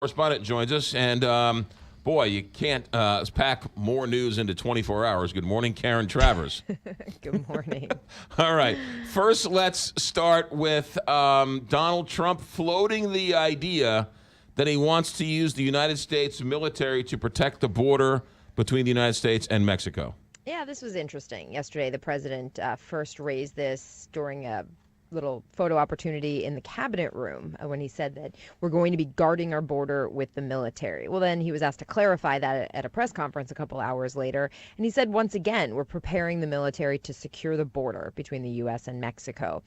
Correspondent joins us, and boy, you can't pack more news into 24 hours. Good morning, Karen Travers. Good morning. All right. First, let's start with Donald Trump floating the idea that he wants to use the United States military to protect the border between the United States and Mexico. Yeah, this was interesting. Yesterday, the president first raised this during a little photo opportunity in the cabinet room when he said that we're going to be guarding our border with the military. Well, then he was asked to clarify that at a press conference a couple hours later. And he said, once again, we're preparing the military to secure the border between the U.S. and Mexico.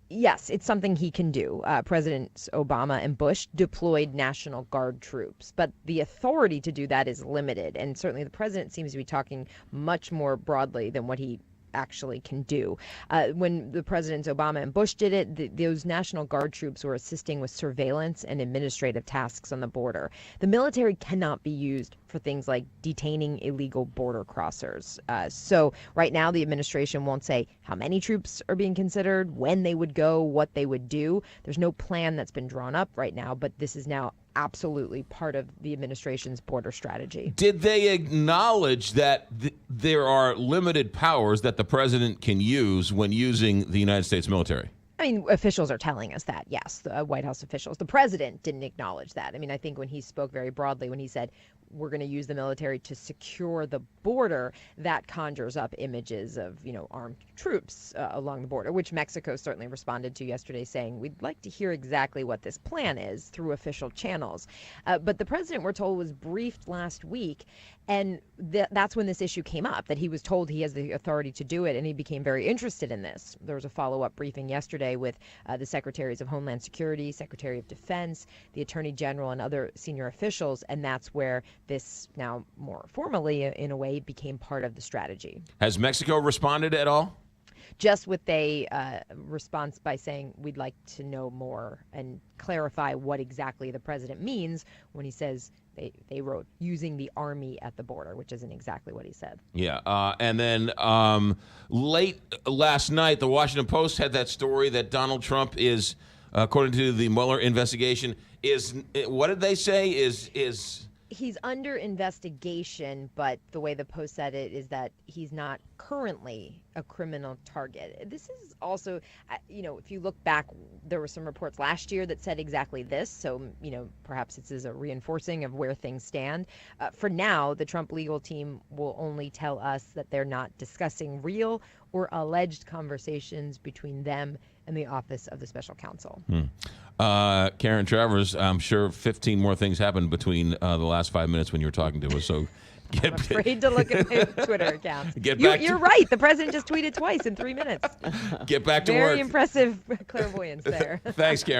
Yes, it's something he can do. Presidents Obama and Bush deployed National Guard troops, but the authority to do that is limited. And certainly the president seems to be talking much more broadly than what he actually can do. When the presidents Obama and Bush did it, those National Guard troops were assisting with surveillance and administrative tasks on the border. The military cannot be used for things like detaining illegal border crossers. So right now, the administration won't say how many troops are being considered, when they would go, what they would do. There's no plan that's been drawn up right now, but this is now absolutely part of the administration's border strategy. Did they acknowledge that there are limited powers that the president can use when using the United States military? I mean, officials are telling us that, yes, the White House officials. The president didn't acknowledge that. I mean, I think when he spoke very broadly, when he said, we're going to use the military to secure the border, that conjures up images of, armed troops along the border, which Mexico certainly responded to yesterday, saying, we'd like to hear exactly what this plan is through official channels. But the president, we're told, was briefed last week, and that's when this issue came up, that he was told he has the authority to do it, and he became very interested in this. There was a follow-up briefing yesterday with the Secretaries of Homeland Security, Secretary of Defense, the Attorney General, and other senior officials, and that's where this now more formally, in a way, became part of the strategy. Has Mexico responded at all? Just with a response by saying, we'd like to know more and clarify what exactly the president means when he says they wrote using the army at the border, which isn't exactly what he said. Yeah. And then late last night, the Washington Post had that story that Donald Trump is, according to the Mueller investigation, what did they say is he's under investigation, but the way the Post said it is that he's not currently a criminal target. This is also, if you look back, there were some reports last year that said exactly this. So, perhaps this is a reinforcing of where things stand. For now, the Trump legal team will only tell us that they're not discussing real or alleged conversations between them and the Office of the Special Counsel. Karen Travers, I'm sure 15 more things happened between the last 5 minutes when you were talking to us. So I'm afraid to look at my Twitter account. You're right. The president just tweeted twice in 3 minutes. Get back to work. Very impressive clairvoyance there. Thanks, Karen.